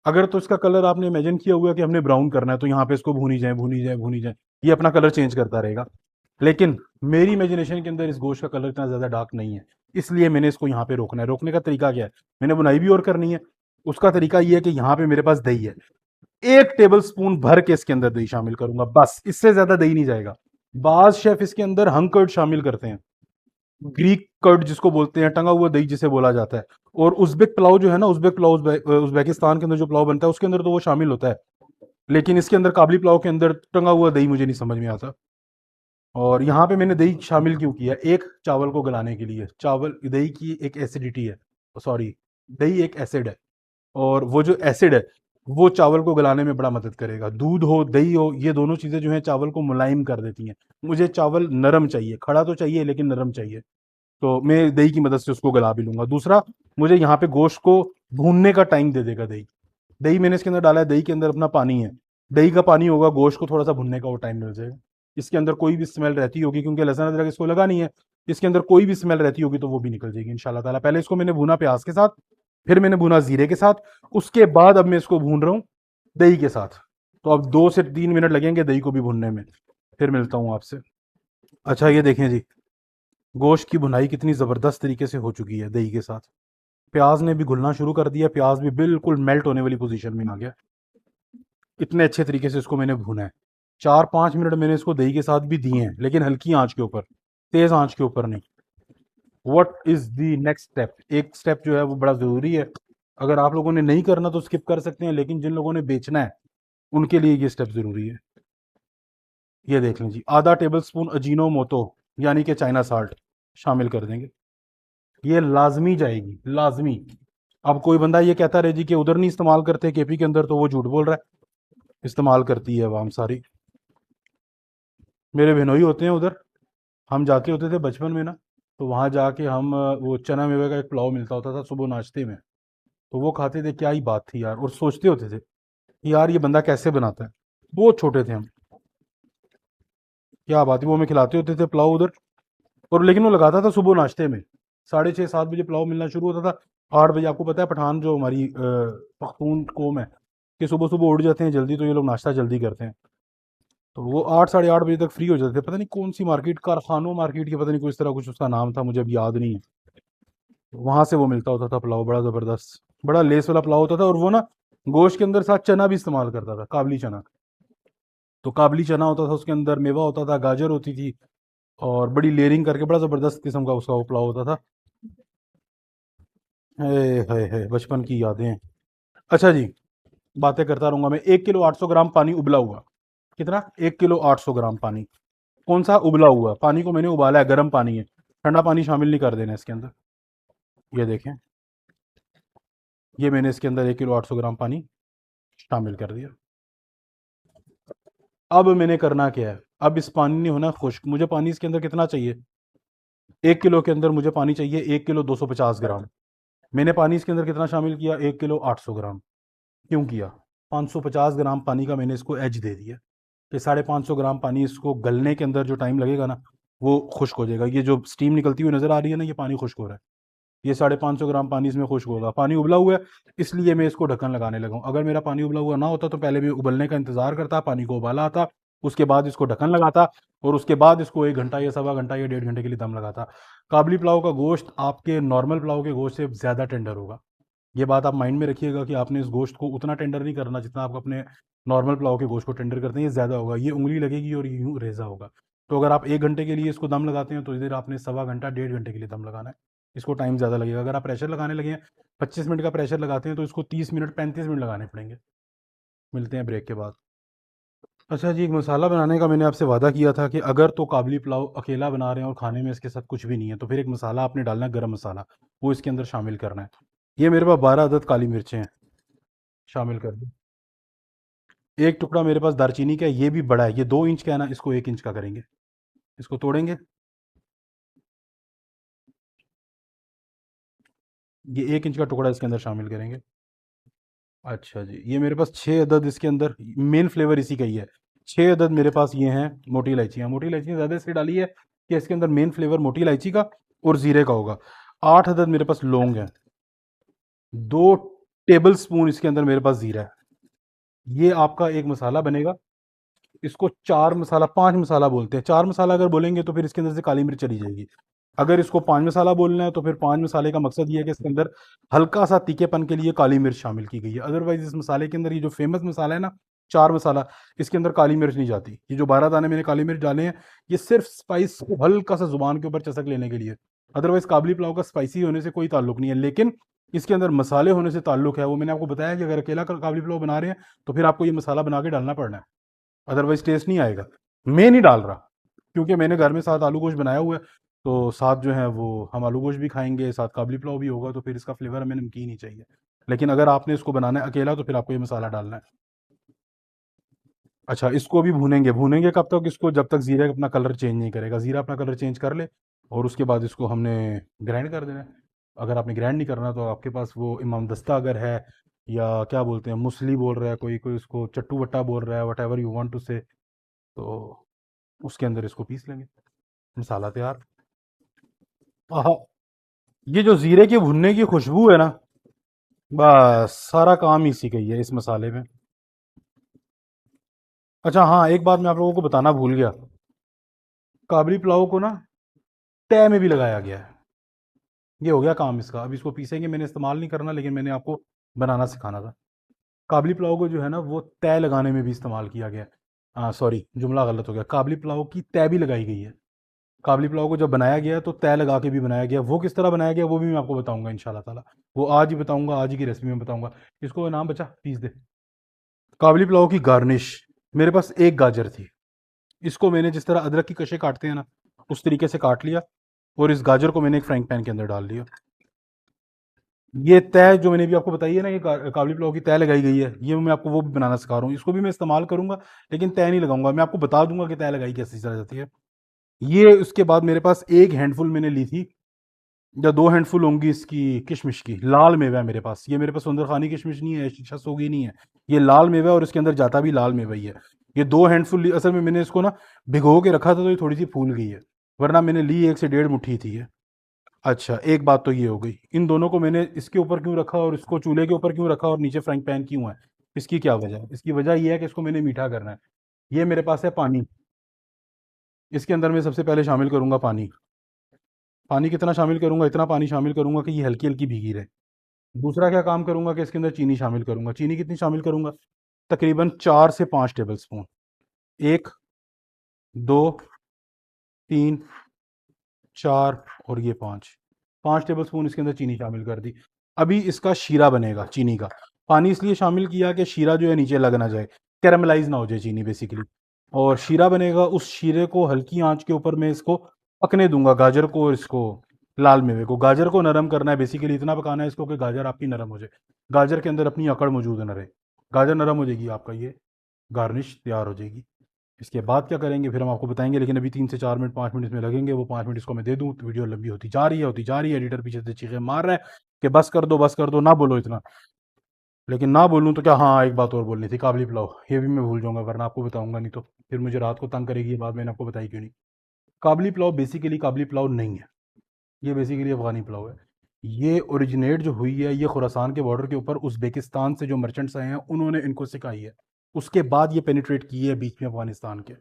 अगर तो इसका कलर आपने इमेजिन किया हुआ है कि हमने ब्राउन करना है, तो यहाँ पे इसको भूनी जाए भूनी जाए भूनी जाए, ये अपना कलर चेंज करता रहेगा। लेकिन मेरी इमेजिनेशन के अंदर इस गोश्त का कलर इतना ज़्यादा डार्क नहीं है, इसलिए मैंने इसको यहाँ पे रोकना है। रोकने का तरीका क्या है? मैंने बुनाई भी और करनी है। उसका तरीका ये है कि यहाँ पे मेरे पास दही है, 1 टेबल स्पून भर के इसके अंदर दही शामिल करूंगा, बस। इससे ज्यादा दही नहीं जाएगा। बाज शेफ इसके अंदर हंग कर्ड शामिल करते हैं, ग्रीक कर्ड जिसको बोलते हैं, टंगा हुआ दही जिसे बोला जाता है। और उज़्बेक पुलाव जो है ना, उज़्बेक पुलाव, उज़्बेकिस्तान के अंदर जो पुलाव बनता है उसके अंदर तो वो शामिल होता है। लेकिन इसके अंदर काबली पुलाव के अंदर टंगा हुआ दही मुझे नहीं समझ में आता। और यहाँ पे मैंने दही शामिल क्यों किया? एक, चावल को गलाने के लिए। चावल, दही की एक एसिडिटी है, सॉरी, दही एक एसिड है, और वो जो एसिड है वो चावल को गलाने में बड़ा मदद करेगा। दूध हो, दही हो, ये दोनों चीज़ें जो हैं चावल को मुलायम कर देती हैं। मुझे चावल नरम चाहिए, खड़ा तो चाहिए लेकिन नरम चाहिए, तो मैं दही की मदद से उसको गला भी लूंगा। दूसरा, मुझे यहाँ पे गोश्त को भूनने का टाइम दे देगा दही। दही मैंने इसके अंदर डाला है, दही के अंदर अपना पानी है, दही का पानी होगा, गोश्त को थोड़ा सा भुनने का वो टाइम मिल जाएगा। इसके अंदर कोई भी स्मेल रहती होगी, क्योंकि लहसुन अदरक इसको लगा नहीं है, इसके अंदर कोई भी स्मेल रहती होगी तो वो भी निकल जाएगी इंशाल्लाह ताला। पहले इसको मैंने भुना प्याज के साथ, फिर मैंने भुना जीरे के साथ, उसके बाद अब मैं इसको भून रहा हूँ दही के साथ। तो अब 2 से 3 मिनट लगेंगे दही को भी भुनने में। फिर मिलता हूँ आपसे। अच्छा, ये देखें जी, गोश्त की भुनाई कितनी ज़बरदस्त तरीके से हो चुकी है दही के साथ। प्याज ने भी घुलना शुरू कर दिया, प्याज भी बिल्कुल मेल्ट होने वाली पोजीशन में आ गया। इतने अच्छे तरीके से इसको मैंने भुना है। 4-5 मिनट मैंने इसको दही के साथ भी दिए हैं, लेकिन हल्की आंच के ऊपर, तेज आंच के ऊपर नहीं। What is the next step? एक स्टेप जो है वो बड़ा ज़रूरी है। अगर आप लोगों ने नहीं करना तो स्किप कर सकते हैं, लेकिन जिन लोगों ने बेचना है उनके लिए ये स्टेप ज़रूरी है। ये देख लें जी, आधा टेबल स्पून अजीनो मोतो, यानी कि चाइना साल्ट शामिल कर देंगे। ये लाजमी जाएगी, लाजमी। अब कोई बंदा ये कहता रहे जी कि उधर नहीं इस्तेमाल करते केपी के अंदर, तो वो झूठ बोल रहा है। इस्तेमाल करती है अवाम सारी। मेरे बहनोई होते हैं उधर, हम जाते होते थे बचपन में ना, तो वहाँ जाके हम वो चना मेवे का एक पुलाव मिलता होता था सुबह नाश्ते में, तो वो खाते थे, क्या ही बात थी यार, और सोचते होते थे कि यार ये बंदा कैसे बनाता है। बहुत छोटे थे हम, क्या बात है, वो हमें खिलाते होते थे पुलाव उधर। और लेकिन वो लगाता था सुबह नाश्ते में, 6:30-7 बजे पुलाव मिलना शुरू होता था। 8 बजे, आपको पता है पठान जो हमारी पख्तून कौम है, कि सुबह सुबह उठ जाते हैं जल्दी, तो ये लोग नाश्ता जल्दी करते हैं। तो वो 8-8:30 बजे तक फ्री हो जाते थे। पता नहीं कौन सी मार्केट, कारखानों मार्केट की, पता नहीं कुछ इस तरह कुछ उसका नाम था, मुझे अब याद नहीं है। वहां से वो मिलता होता था पुलाव, बड़ा जबरदस्त, बड़ा लेस वाला पुलाव होता था। और वो ना गोश्त के अंदर साथ चना भी इस्तेमाल करता था, काबली चना। तो काबली चना होता था, उसके अंदर मेवा होता था, गाजर होती थी, और बड़ी लेयरिंग करके बड़ा जबरदस्त किस्म का उसका वो पुलाव होता था। है बचपन की यादें। अच्छा जी, बातें करता रहूंगा मैं। 1 किलो 800 ग्राम पानी उबला हुआ। कितना? 1 किलो 800 ग्राम पानी। कौन सा उबला हुआ पानी को मैंने उबाला है, गर्म पानी है, ठंडा पानी शामिल नहीं कर देना इसके अंदर। ये देखें, ये मैंने इसके अंदर 1 किलो 800 ग्राम पानी शामिल कर दिया। अब मैंने करना क्या है, अब इस पानी ने होना खुश्क। मुझे पानी इसके अंदर कितना चाहिए? 1 किलो के अंदर मुझे पानी चाहिए 1 किलो 250 ग्राम। मैंने पानी इसके अंदर कितना शामिल किया? 1 किलो 800 ग्राम। क्यों किया? 550 ग्राम पानी का मैंने इसको एज दे दिया, कि 550 ग्राम पानी इसको गलने के अंदर जो टाइम लगेगा ना, वो खुश्क हो जाएगा। ये जो स्टीम निकलती हुई नजर आ रही है ना, ये पानी खुश्क हो रहा है। ये 550 ग्राम पानी इसमें खुश्क होगा। पानी उबला हुआ है, इसलिए मैं इसको ढक्कन लगाने लगा हूं। अगर मेरा पानी उबला हुआ ना होता तो पहले मैं उबलने का इंतजार करता, पानी को उबाला आता, उसके बाद इसको ढक्कन लगाता, और उसके बाद इसको 1 घंटा या सवा घंटा या 1.5 घंटे के लिए दम लगाता। काबली पुलाव का गोश्त आपके नॉर्मल पुलाव के गोश्त से ज़्यादा टेंडर होगा। ये बात आप माइंड में रखिएगा कि आपने इस गोश्त को उतना टेंडर नहीं करना जितना आप अपने नॉर्मल पुलाव के गोश्त को टेंडर करते हैं। ये ज़्यादा होगा, ये उंगली लगेगी और यूं रेजा होगा। तो अगर आप 1 घंटे के लिए इसको दम लगाते हैं, तो इधर आपने सवा घंटा 1.5 घंटे के लिए दम लगाना है। इसको टाइम ज़्यादा लगेगा। अगर आप प्रेशर लगाने लगे हैं, 25 मिनट का प्रेशर लगाते हैं, तो इसको 30 मिनट 35 मिनट लगाने पड़ेंगे। मिलते हैं ब्रेक के बाद। अच्छा जी, एक मसाला बनाने का मैंने आपसे वादा किया था कि अगर तो काबली पुलाव अकेला बना रहे हैं और खाने में इसके साथ कुछ भी नहीं है, तो फिर एक मसाला आपने डालना है, गरम मसाला। वो इसके अंदर शामिल करना है। ये मेरे पास 12 अदद काली मिर्चें हैं, शामिल कर दी। एक टुकड़ा मेरे पास दारचीनी का है, ये भी बड़ा है, ये 2 इंच का है ना, इसको 1 इंच का करेंगे। इसको तोड़ेंगे, ये 1 इंच का टुकड़ा इसके अंदर शामिल करेंगे। अच्छा जी, ये मेरे पास 6 अदद इसके अंदर, मेन फ्लेवर इसी का ही है। 6 अदद मेरे पास ये हैं मोटी इलायचियाँ। मोटी इलायचियाँ ज़्यादा इसलिए डाली है कि इसके अंदर मेन फ्लेवर मोटी इलायची का और ज़ीरे का होगा। 8 अदद मेरे पास लौंग हैं। 2 टेबल स्पून इसके अंदर मेरे पास ज़ीरा है। ये आपका एक मसाला बनेगा। इसको 4 मसाला 5 मसाला बोलते हैं। 4 मसाला अगर बोलेंगे तो फिर इसके अंदर से काली मिर्च चली जाएगी। अगर इसको 5 मसाला बोलना है तो फिर 5 मसाले का मकसद ये है कि इसके अंदर हल्का सा तीखेपन के लिए काली मिर्च शामिल की गई है। अदरवाइज इस मसाले के अंदर, ये जो फेमस मसाला है ना 4 मसाला, इसके अंदर काली मिर्च नहीं जाती। ये जो 12 दाने मैंने काली मिर्च डाले हैं, ये सिर्फ स्पाइस को हल्का सा जुबान के ऊपर चसक लेने के लिए। अदरवाइज काबली पुलाव का स्पाइसी होने से कोई ताल्लुक नहीं है, लेकिन इसके अंदर मसाले होने से ताल्लुक है। वो मैंने आपको बताया कि अगर अकेला काबली पुलाव बना रहे हैं तो फिर आपको ये मसाला बना के डालना पड़ना है, अदरवाइज टेस्ट नहीं आएगा। मैं नहीं डाल रहा, क्योंकि मैंने घर में साथ आलू गोश्त बनाया हुआ है, तो साथ जो है वो हम आलू गोश्त भी खाएंगे, साथ काबली पुलाव भी होगा, तो फिर इसका फ्लेवर हमें नमकीन ही चाहिए। लेकिन अगर आपने इसको बनाना है अकेला, तो फिर आपको ये मसाला डालना है। अच्छा, इसको भी भूनेंगे। भूनेंगे कब तक इसको? जब तक जीरा अपना कलर चेंज नहीं करेगा। जीरा अपना कलर चेंज कर ले, और उसके बाद इसको हमने ग्राइंड कर देना है। अगर आपने ग्राइंड नहीं करना, तो आपके पास वो इमाम दस्ता अगर है, या क्या बोलते हैं, मुसली बोल रहा है कोई, कोई उसको चट्टू वट्टा बोल रहा है, whatever you want to say, तो उसके अंदर इसको पीस लेंगे। मसाला तैयार। आहा, ये जो जीरे के भुनने की खुशबू है ना, बस सारा काम इसी का ही है इस मसाले में। अच्छा हाँ, एक बात मैं आप लोगों को बताना भूल गया। काबली पुलाव को ना तय में भी लगाया गया है। ये हो गया काम इसका। अब इसको पीसेंगे, मैंने इस्तेमाल नहीं करना, लेकिन मैंने आपको बनाना सिखाना था। काबली पुलाव को जो है ना, वो तय लगाने में भी इस्तेमाल किया गया है। हाँ सॉरी, जुमला गलत हो गया। काबली पुलाव की तय भी लगाई गई है। काबली पुलाव को जब बनाया गया तो तय लगा के भी बनाया गया। वो किस तरह बनाया गया वो भी मैं आपको बताऊंगा इंशाल्लाह ताला। वो आज ही बताऊंगा, आज ही की रेसिपी में बताऊंगा। इसको नाम बचा, पीस दे। काबली पुलाव की गार्निश, मेरे पास एक गाजर थी। इसको मैंने जिस तरह अदरक की कशे काटते हैं ना, उस तरीके से काट लिया, और इस गाजर को मैंने एक फ्राइंग पैन के अंदर डाल दिया। ये तय जो मैंने भी आपको बताई है ना, ये काबली पुलाव की तय लगाई गई है, ये मैं आपको वो भी बनाना सिखा रहा हूँ। इसको भी मैं इस्तेमाल करूंगा, लेकिन तय नहीं लगाऊंगा। मैं आपको बता दूंगा कि तय लगाई कैसे चला जाती है। ये उसके बाद मेरे पास एक हैंडफुल मैंने ली थी या 2 हैंडफुल होंगी इसकी किशमिश की। लाल मेवा है मेरे पास, ये मेरे पास सुंदर खानी किशमिश नहीं है, शसोगी नहीं है, ये लाल मेवा है और इसके अंदर जाता भी लाल मेवा ही है। ये 2 हैंडफुल असल में मैंने इसको ना भिगो के रखा था तो ये थोड़ी सी फूल गई है, वरना मैंने ली 1 से 1.5 मुट्ठी थी ये। अच्छा, एक बात तो ये हो गई। इन दोनों को मैंने इसके ऊपर क्यों रखा और इसको चूल्हे के ऊपर क्यों रखा और नीचे फ्राइंग पैन क्यों है? इसकी क्या वजह है? इसकी वजह ये है कि इसको मैंने मीठा करना है। ये मेरे पास है पानी, इसके अंदर मैं सबसे पहले शामिल करूँगा पानी। पानी कितना शामिल करूँगा? इतना पानी शामिल करूँगा कि ये हल्की-हल्की भीगी रहे। दूसरा क्या काम करूँगा कि इसके अंदर चीनी शामिल करूँगा। चीनी कितनी शामिल करूँगा? तकरीबन 4 से 5 टेबलस्पून। 1, 2, 3, 4 और ये 5। 5 टेबलस्पून इसके अंदर चीनी शामिल कर दी। अभी इसका शीरा बनेगा चीनी का। पानी इसलिए शामिल किया कि शीरा जो है नीचे लग ना जाए, कैरेमलाइज़ ना हो जाए चीनी बेसिकली। और शीरा बनेगा, उस शीरे को हल्की आँच के ऊपर मैं इसको पकने दूँगा, गाजर को और इसको लाल मेवे को। गाजर को नरम करना है बेसिकली, इतना पकाना है इसको कि गाजर आपकी नरम हो जाए। गाजर के अंदर अपनी अकड़ मौजूद ना रहे। गाजर नरम हो जाएगी, आपका ये गार्निश तैयार हो जाएगी। इसके बाद क्या करेंगे फिर हम आपको बताएँगे, लेकिन अभी 3 से 4 मिनट 5 मिनट इसमें लगेंगे। वो 5 मिनट इसको मैं दे दूँ तो वीडियो लंबी होती जा रही है। एडिटर पीछे से चीखें मार रहा है कि बस कर दो, ना बोलो इतना। लेकिन ना बोलूँ तो क्या, हाँ, एक बात और बोलनी थी, काबली पुलाव। ये भी मैं भूल जाऊँगा वरना आपको बताऊँगा नहीं तो फिर मुझे रात को तंग करेगी ये बात, मैंने आपको बताई क्यों नहीं। काबली पुलाव बेसिकली काबली पुलाव नहीं है, ये बेसिकली अफ़गानी पुलाव है। ये ओरिजिनेट जो हुई है, ये खुरासान के बॉर्डर के ऊपर उज़्बेकिस्तान से जो मर्चेंट्स आए हैं, उन्होंने इनको सिखाई है। उसके बाद ये पेनिट्रेट की है बीच में अफ़गानिस्तान के।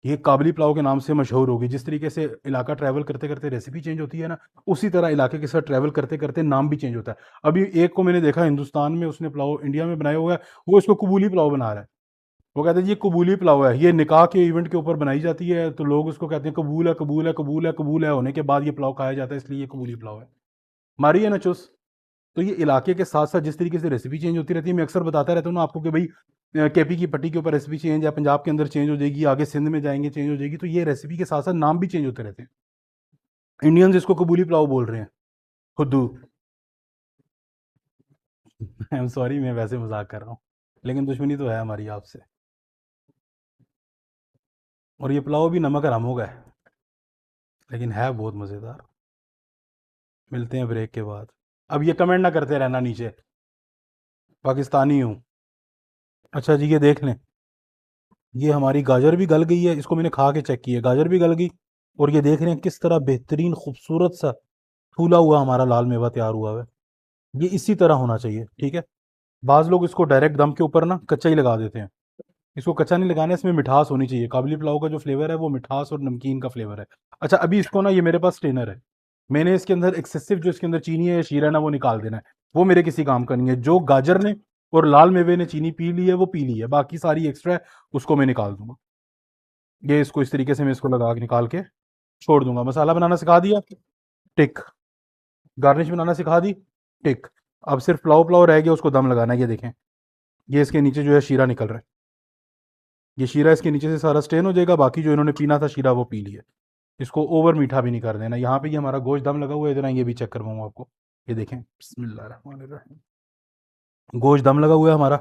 ये काबली पुलाव के नाम से मशहूर होगी। जिस तरीके से इलाका ट्रैवल करते-करते रेसिपी चेंज होती है ना, उसी तरह इलाके के साथ ट्रैवल करते-करते नाम भी चेंज होता है। अभी एक को मैंने देखा हिंदुस्तान में, उसने पुलाव इंडिया में बनाया हुआ है, वो इसको कबूली पुलाव बना रहा है। वो कहते हैं जी ये कबूली पुलाव है, ये निकाह के इवेंट के ऊपर बनाई जाती है, तो लोग उसको कहते हैं कबूल है, कबूल है, कबूल है, कबूल है होने के बाद ये पुलाव खाया जाता है, इसलिए ये कबूली पुलाव है। मारी है ना चुस? तो ये इलाके के साथ-साथ जिस तरीके से रेसिपी चेंज होती रहती है, मैं अक्सर बताता रहता हूँ ना आपको कि भई केपी की पट्टी के ऊपर रेसिपी चेंज है, पंजाब के अंदर चेंज हो जाएगी, आगे सिंध में जाएँगे चेंज हो जाएगी, तो ये रेसिपी के साथ-साथ नाम भी चेंज होते रहते हैं। इंडियंस इसको कबूली पुलाव बोल रहे हैं, खुद्दू। आई एम सॉरी, मैं वैसे मज़ाक कर रहा हूँ, लेकिन दुश्मनी तो है हमारी आपसे। और ये पुलाव भी नमक हराम हो गया है, लेकिन है बहुत मज़ेदार। मिलते हैं ब्रेक के बाद। अब ये कमेंट ना करते रहना नीचे, पाकिस्तानी हूँ। अच्छा जी, ये देख लें, ये हमारी गाजर भी गल गई है, इसको मैंने खा के चेक किया, गाजर भी गल गई। और ये देख रहे हैं किस तरह बेहतरीन खूबसूरत सा फूला हुआ हमारा लाल मेवा तैयार हुआ है। ये इसी तरह होना चाहिए, ठीक है। बाज़ लोग इसको डायरेक्ट दम के ऊपर ना कच्चा ही लगा देते हैं, इसको कच्चा नहीं लगाना है, इसमें मिठास होनी चाहिए। काबुली पुलाव का जो फ्लेवर है वो मिठास और नमकीन का फ्लेवर है। अच्छा, अभी इसको ना, ये मेरे पास स्ट्रेनर है, मैंने इसके अंदर एक्सेसिव जो इसके अंदर चीनी है या शीरा है ना, वो निकाल देना है। वो मेरे किसी काम का नहीं है। जो गाजर ने और लाल मेवे ने चीनी पी ली है वो पी ली है, बाकी सारी एक्स्ट्रा है, उसको मैं निकाल दूंगा। ये इसको इस तरीके से मैं इसको लगा के निकाल के छोड़ दूंगा। मसाला बनाना सिखा दिया, टिक। गार्निश बनाना सिखा दी, टिक। अब सिर्फ पुलाव पुलाव रह गया, उसको दम लगाना है। ये देखें, ये इसके नीचे जो है शीरा निकल रहा है, ये शीरा इसके नीचे से सारा स्टेन हो जाएगा। बाकी जो इन्होंने पीना था शीरा वो पी लिया। इसको ओवर मीठा भी नहीं कर देना। यहाँ पे ये हमारा गोश्त दम लगा हुआ है, इधर ये भी चेक करवाऊँ आपको। ये देखें, बिस्मिल्लाहिर्रहमानिर्रहीम, गोश्त दम लगा हुआ है हमारा।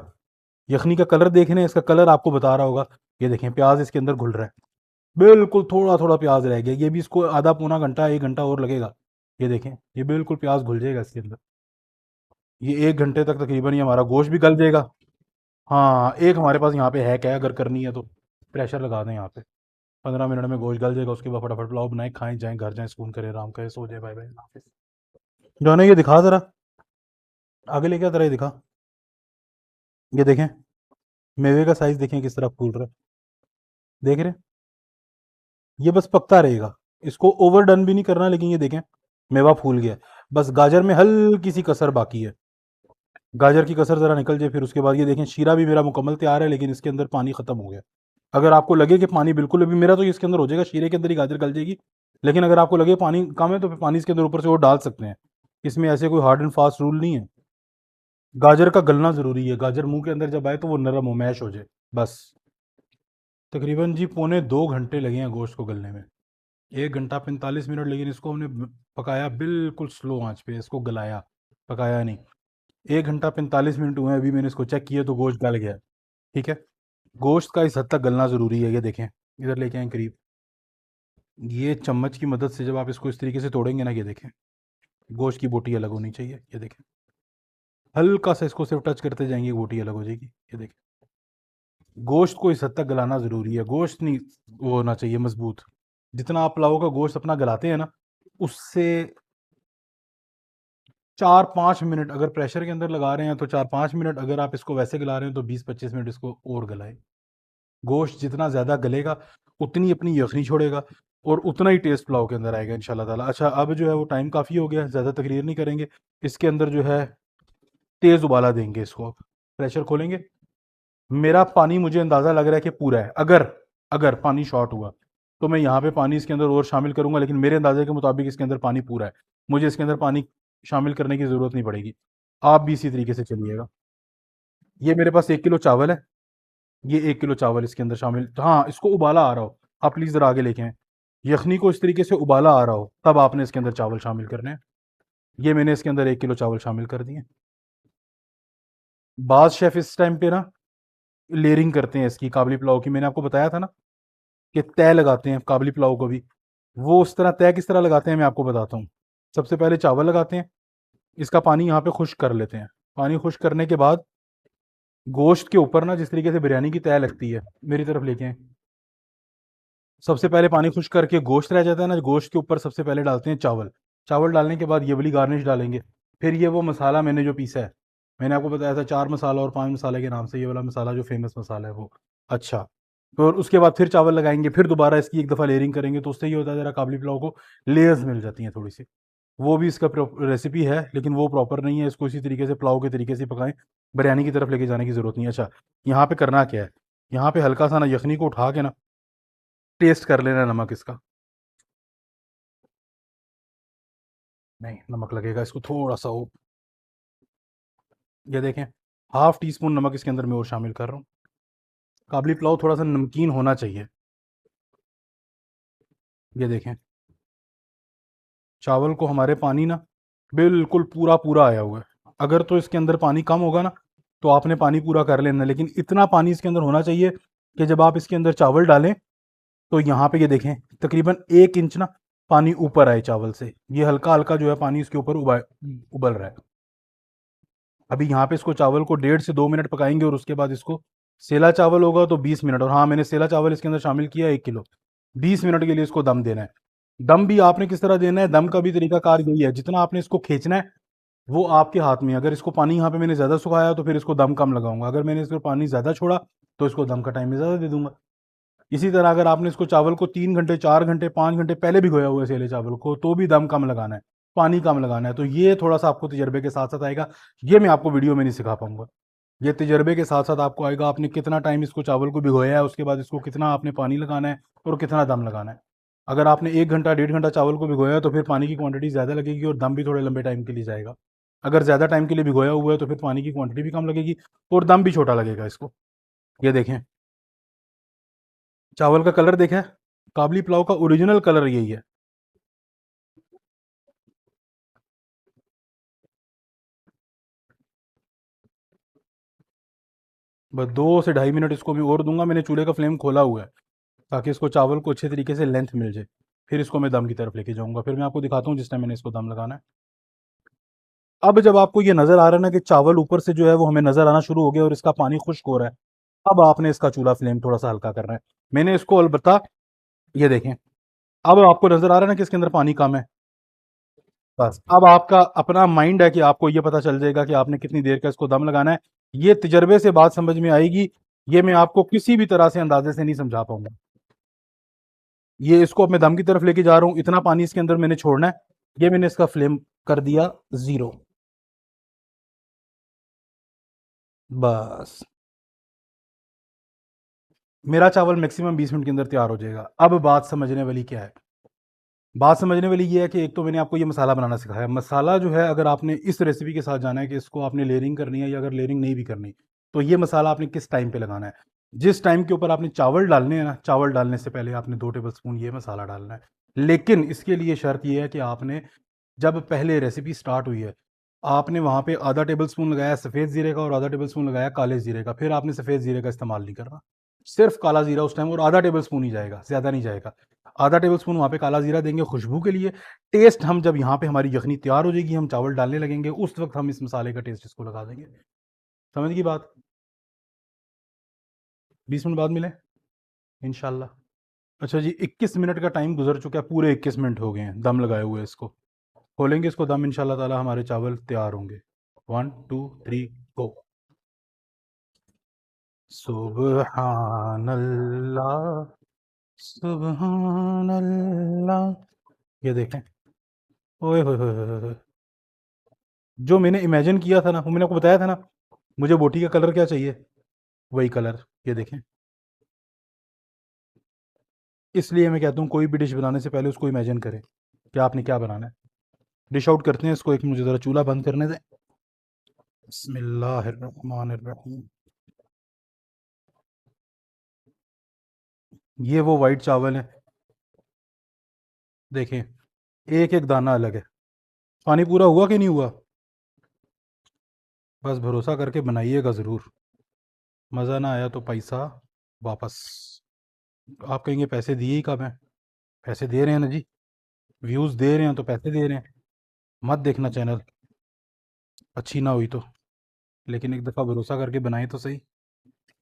यखनी का कलर देख रहे हैं, इसका कलर आपको बता रहा होगा। ये देखें, प्याज इसके अंदर घुल रहा है, बिल्कुल थोड़ा थोड़ा प्याज रह गया। ये भी इसको आधा पौना घंटा 1 घंटा और लगेगा। ये देखें, ये बिल्कुल प्याज घुल जाएगा इसके अंदर। ये 1 घंटे तक तकरीबन ये हमारा गोश्त भी गल जाएगा। हाँ, एक हमारे पास यहाँ पे है क्या, अगर करनी है तो प्रेशर लगा दें यहाँ पे। 15 मिनट में गोश्त गल जाएगा, उसके बाद फटाफट पुलाव बनाए, खाएं, जाएं घर, जाएं, सुकून करें, आराम करें, सो जाए। बाय बाय, अल्लाह हाफिज़। जो है ना, ये दिखा ज़रा, आगे लेके आ ज़रा, ये दिखा। ये देखें, मेवे का साइज़ देखें किस तरह फूल रहा है, देख रहे हैं। ये बस पकता रहेगा, इसको ओवर डन भी नहीं करना। लेकिन ये देखें, मेवा फूल गया है। बस गाजर में हल्की सी कसर बाकी है, गाजर की कसर ज़रा निकल जाए, फिर उसके बाद ये देखें शीरा भी मेरा मुकम्मल तैयार है, लेकिन इसके अंदर पानी ख़त्म हो गया। अगर आपको लगे कि पानी बिल्कुल, अभी मेरा तो इसके अंदर हो जाएगा, शीरे के अंदर ही गाजर गल जाएगी। लेकिन अगर आपको लगे पानी कम है तो फिर पानी इसके अंदर ऊपर से और डाल सकते हैं। इसमें ऐसे कोई हार्ड एंड फास्ट रूल नहीं है। गाजर का गलना ज़रूरी है, गाजर मुंह के अंदर जब आए तो वो नरम हो, मैश हो जाए, बस। तकरीबन जी 1.25 घंटे लगे हैं गोश्त को गलने में, 1 घंटा 45 मिनट। लेकिन इसको हमने पकाया बिल्कुल स्लो आंच पे, इसको गलाया, पकाया नहीं। 1 घंटा 45 मिनट हुए हैं, अभी मैंने इसको चेक किया तो गोश्त गल गया है, ठीक है। गोश्त का इस हद तक गलना ज़रूरी है। ये देखें, इधर लेके आए करीब, ये चम्मच की मदद से जब आप इसको इस तरीके से तोड़ेंगे ना, ये देखें, गोश्त की बोटी अलग होनी चाहिए, ये देखें। हल्का सा इसको सिर्फ टच करते जाएंगे, बोटी अलग हो जाएगी, ये देखें। गोश्त को इस हद तक गलाना ज़रूरी है, गोश्त नहीं वो होना चाहिए मजबूत। जितना आप पुलाव का गोश्त अपना गलाते हैं ना, उससे 4-5 मिनट अगर प्रेशर के अंदर लगा रहे हैं तो 4-5 मिनट, अगर आप इसको वैसे गला रहे हैं तो 20-25 मिनट इसको और गलाएं। गोश्त जितना ज़्यादा गलेगा उतनी अपनी यखनी छोड़ेगा और उतना ही टेस्ट पुलाव के अंदर आएगा इंशाल्लाह ताला। अच्छा, अब जो है वो टाइम काफ़ी हो गया, ज़्यादा तकरीर नहीं करेंगे। इसके अंदर जो है तेज़ उबाला देंगे इसको। अब प्रेशर खोलेंगे। मेरा पानी मुझे अंदाज़ा लग रहा है कि पूरा है। अगर अगर पानी शॉर्ट हुआ तो मैं यहाँ पे पानी इसके अंदर और शामिल करूँगा, लेकिन मेरे अंदाजे के मुताबिक इसके अंदर पानी पूरा है। मुझे इसके अंदर पानी शामिल करने की ज़रूरत नहीं पड़ेगी। आप भी इसी तरीके से चलिएगा। ये मेरे पास 1 किलो चावल है, ये 1 किलो चावल इसके अंदर शामिल, हाँ इसको उबाला आ रहा हो, आप प्लीज़ ज़रा आगे लेके आएँ। यखनी को इस तरीके से उबाला आ रहा हो तब आपने इसके अंदर चावल शामिल करने हैं। ये मैंने इसके अंदर 1 किलो चावल शामिल कर दिए। बाज़ शेफ़ इस टाइम पे ना लेयरिंग करते हैं इसकी काबली पुलाव की। मैंने आपको बताया था ना कि तय लगाते हैं काबली पुलाव को भी। वो उस तरह तय किस तरह लगाते हैं मैं आपको बताता हूँ। सबसे पहले चावल लगाते हैं, इसका पानी यहाँ पे खुश्क कर लेते हैं। पानी खुश्क करने के बाद गोश्त के ऊपर ना जिस तरीके से बिरयानी की तय लगती है, मेरी तरफ लेके आएं। सबसे पहले पानी खुश्क करके गोश्त रह जाता है ना, गोश्त के ऊपर सबसे पहले डालते हैं चावल। चावल डालने के बाद ये वाली गार्निश डालेंगे। फिर ये वो मसाला मैंने जो पीसा है, मैंने आपको बताया था 4 मसाला और 5 मसाले के नाम से, ये वाला मसाला जो फेमस मसाला है वो। अच्छा, तो उसके बाद फिर चावल लगाएंगे, फिर दोबारा इसकी एक दफ़ा लेयरिंग करेंगे, तो उससे ये होता है ज़रा काबली पुलाव को लेयर्स मिल जाती हैं थोड़ी सी। वो भी इसका रेसिपी है, लेकिन वो प्रॉपर नहीं है। इसको इसी तरीके से पुलाव के तरीके से पकाएं, बिरयानी की तरफ लेके जाने की ज़रूरत नहीं है। अच्छा, यहाँ पे करना क्या है, यहाँ पे हल्का सा ना यखनी को उठा के ना टेस्ट कर लेना नमक इसका। नहीं, नमक लगेगा इसको थोड़ा सा वो, ये देखें, हाफ टी स्पून नमक इसके अंदर मैं और शामिल कर रहा हूँ। काबली पुलाव थोड़ा सा नमकीन होना चाहिए। ये देखें, चावल को हमारे पानी ना बिल्कुल पूरा पूरा आया हुआ है। अगर तो इसके अंदर पानी कम होगा ना तो आपने पानी पूरा कर लेना, लेकिन इतना पानी इसके अंदर होना चाहिए कि जब आप इसके अंदर चावल डालें तो यहाँ पे ये देखें तकरीबन 1 इंच ना पानी ऊपर आए चावल से। ये हल्का हल्का जो है पानी इसके ऊपर उबल रहा है। अभी यहाँ पे इसको चावल को 1.5 से 2 मिनट पकाएंगे और उसके बाद इसको, सेला चावल होगा तो 20 मिनट, और हाँ मैंने सेला चावल इसके अंदर शामिल किया 1 किलो। 20 मिनट के लिए इसको दम देना है। दम भी आपने किस तरह देना है, दम का भी तरीका कार यही है, जितना आपने इसको खींचना है वो आपके हाथ में। अगर इसको पानी यहाँ पे मैंने ज़्यादा सुखाया तो फिर इसको दम कम लगाऊंगा, अगर मैंने इसको पानी ज़्यादा छोड़ा तो इसको दम का टाइम में ज़्यादा दे दूंगा। इसी तरह अगर आपने इसको चावल को 3 घंटे 4 घंटे 5 घंटे पहले भिगोया हुआ है सेले चावल को, तो भी दम कम लगाना है, पानी कम लगाना है। तो ये थोड़ा सा आपको तजर्बे के साथ साथ आएगा, ये मैं आपको वीडियो में नहीं सिखा पाऊंगा। ये तजर्बे के साथ साथ आपको आएगा, आपने कितना टाइम इसको चावल को भिगोया है, उसके बाद इसको कितना आपने पानी लगाना है और कितना दम लगाना है। अगर आपने 1 घंटा 1.5 घंटा चावल को भिगोया है तो फिर पानी की क्वांटिटी ज़्यादा लगेगी और दम भी थोड़े लंबे टाइम के लिए जाएगा। अगर ज़्यादा टाइम के लिए भिगोया हुआ है तो फिर पानी की क्वांटिटी भी कम लगेगी और दम भी छोटा लगेगा इसको। ये देखें, चावल का कलर देखें, काबली पुलाव का ओरिजिनल कलर यही है। बस 2 से 2.5 मिनट इसको भी और दूंगा। मैंने चूल्हे का फ्लेम खोला हुआ है ताकि इसको चावल को अच्छे तरीके से लेंथ मिल जाए। फिर इसको मैं दम की तरफ लेके जाऊंगा, फिर मैं आपको दिखाता हूँ जिस टाइम मैंने इसको दम लगाना है। अब जब आपको ये नज़र आ रहा है ना कि चावल ऊपर से जो है वो हमें नज़र आना शुरू हो गया और इसका पानी खुश्क हो रहा है, अब आपने इसका चूल्हा फ्लेम थोड़ा सा हल्का करना है। मैंने इसको अलबत्ता, ये देखें, अब आपको नज़र आ रहा है ना कि इसके अंदर पानी कम है। बस अब आपका अपना माइंड है कि आपको ये पता चल जाएगा कि आपने कितनी देर का इसको दम लगाना है। ये तजर्बे से बात समझ में आएगी, ये मैं आपको किसी भी तरह से अंदाजे से नहीं समझा पाऊंगा। ये इसको अब मैं दम की तरफ लेके जा रहा हूँ, इतना पानी इसके अंदर मैंने छोड़ना है। ये मैंने इसका फ्लेम कर दिया 0। बस मेरा चावल मैक्सिमम 20 मिनट के अंदर तैयार हो जाएगा। अब बात समझने वाली क्या है, बात समझने वाली ये है कि एक तो मैंने आपको ये मसाला बनाना सिखाया। मसाला जो है, अगर आपने इस रेसिपी के साथ जाना है कि इसको आपने लेयरिंग करनी है या अगर लेयरिंग नहीं भी करनी, तो ये मसाला आपने किस टाइम पे लगाना है, जिस टाइम के ऊपर आपने चावल डालने हैं ना, चावल डालने से पहले आपने 2 टेबल स्पून ये मसाला डालना है। लेकिन इसके लिए शर्त ये है कि आपने, जब पहले रेसिपी स्टार्ट हुई है, आपने वहाँ पे आधा टेबल स्पून लगाया सफ़ेद ज़ीरे का और आधा टेबल स्पून लगाया काले ज़ीरे का। फिर आपने सफ़ेद ज़ीरे का इस्तेमाल नहीं करना, सिर्फ काला ज़ीरा उस टाइम, और आधा टेबल स्पून ही जाएगा, ज़्यादा नहीं जाएगा। आधा टेबल स्पून वहाँ पे काला ज़ीरा देंगे खुशबू के लिए। टेस्ट हम जब यहाँ पे हमारी यखनी तैयार हो जाएगी, हम चावल डालने लगेंगे, उस वक्त हम इस मसाले का टेस्ट इसको लगा देंगे। समझ गई बात? 20 मिनट बाद मिले इंशाल्लाह। अच्छा जी, 21 मिनट का टाइम गुजर चुका है, पूरे 21 मिनट हो गए हैं दम लगाए हुए। इसको खोलेंगे, इसको दम इंशाल्लाह ताला हमारे चावल तैयार होंगे। 1 2 3 गो। सुबहान अल्लाह, सुबहान अल्लाह। ये देखें, ओए होए होए होए होए। जो मैंने इमेजिन किया था ना, वो मैंने आपको बताया था ना, मुझे बोटी का कलर क्या चाहिए, वही कलर। ये देखें, इसलिए मैं कहता हूँ कोई भी डिश बनाने से पहले उसको इमेजिन करें कि आपने क्या बनाना है। डिश आउट करते हैं इसको, एक मुझे ज़रा चूल्हा बंद करने दें। बिस्मिल्लाहिर्रहमानिर्रहीम। ये वो वाइट चावल है, देखें, एक एक दाना अलग है। पानी पूरा हुआ कि नहीं हुआ? बस भरोसा करके बनाइएगा ज़रूर। मज़ा ना आया तो पैसा वापस। आप कहेंगे पैसे दिए ही कब हैं? पैसे दे रहे हैं ना जी, व्यूज़ दे रहे हैं तो पैसे दे रहे हैं। मत देखना चैनल, अच्छी ना हुई तो। लेकिन एक दफ़ा भरोसा करके बनाएं तो सही।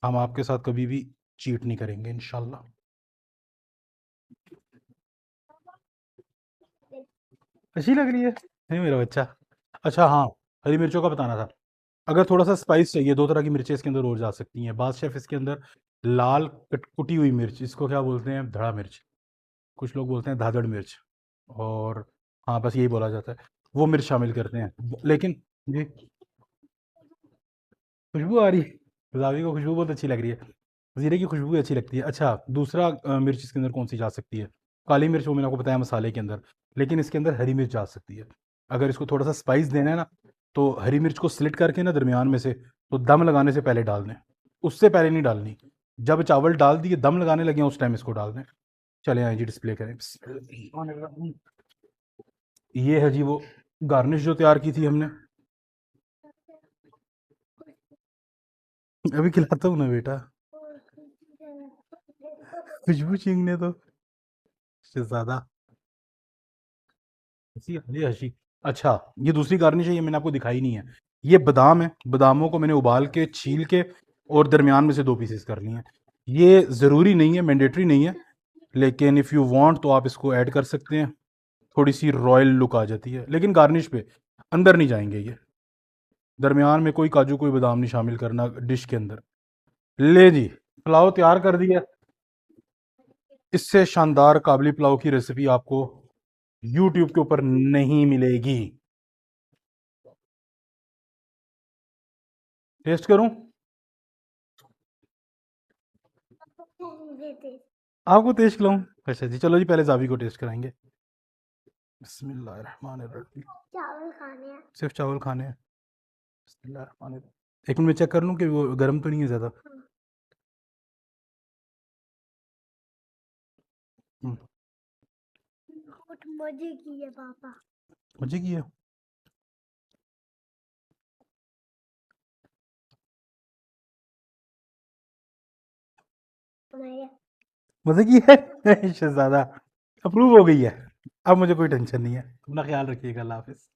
हम आपके साथ कभी भी चीट नहीं करेंगे इंशाल्लाह। अच्छी लग रही है नहीं मेरा बच्चा? अच्छा हाँ, हरी मिर्चों का बताना था। अगर थोड़ा सा स्पाइस चाहिए, दो तरह की मिर्चें इसके अंदर और जा सकती हैं। बाद शेफ इसके अंदर लाल कुटी हुई मिर्च, इसको क्या बोलते हैं, धड़ा मिर्च, कुछ लोग बोलते हैं धादड़ मिर्च, और हाँ बस यही बोला जाता है, वो मिर्च शामिल करते हैं। लेकिन जी, खुशबू आ रही है, गुलाबी को खुशबू बहुत अच्छी लग रही है, ज़ीरे की खुशबू भी अच्छी लगती है। अच्छा, दूसरा मिर्च इसके अंदर कौन सी जा सकती है? काली मिर्च, वो मैंने आपको बताया मसाले के अंदर, लेकिन इसके अंदर हरी मिर्च जा सकती है। अगर इसको थोड़ा सा स्पाइस देना है ना, तो हरी मिर्च को स्लिट करके ना दरमियान में से, तो दम लगाने से पहले डाल दें, उससे पहले नहीं डालनी। जब चावल डाल दिए, दम लगाने लगे हैं, उस टाइम इसको डाल दें। चले आए जी, डिस्प्ले करें। ये है जी वो गार्निश जो तैयार की थी हमने। अभी खिलाता हूँ ना बेटा, खुशबू छीनने दो शहजादा। हंसी आ रही है, हंसी। अच्छा, ये दूसरी गार्निश है, ये मैंने आपको दिखाई नहीं है। ये बादाम है, बादामों को मैंने उबाल के छील के और दरमियान में से दो पीसेस कर लिए हैं। ये ज़रूरी नहीं है, मैंडेटरी नहीं है, लेकिन इफ़ यू वांट तो आप इसको ऐड कर सकते हैं। थोड़ी सी रॉयल लुक आ जाती है, लेकिन गार्निश पे अंदर नहीं जाएंगे ये। दरमियान में कोई काजू कोई बादाम नहीं शामिल करना डिश के अंदर। ले जी, पुलाव तैयार कर दिया। इससे शानदार काबली पुलाव की रेसिपी आपको यूट्यूब के ऊपर नहीं मिलेगी। टेस्ट करूं? आपको टेस्ट खिलाऊं? अच्छा जी, चलो जी, पहले जावी को टेस्ट कराएंगे। बिस्मिल्लाहिर्रहमानिर्रहीम। चावल खाने हैं, सिर्फ चावल खाने हैं। बिस्मिल्लाहिर्रहमानिर्रहीम। एक मिनट, मैं चेक कर लूं कि वो गर्म तो नहीं है ज़्यादा। हम्म, बहुत मजे की है पापा, मजे की है। मजे की है शहजादा, अप्रूव हो गई है। अब मुझे कोई टेंशन नहीं है। अपना ख्याल रखिएगा, अल्लाह हाफिज़।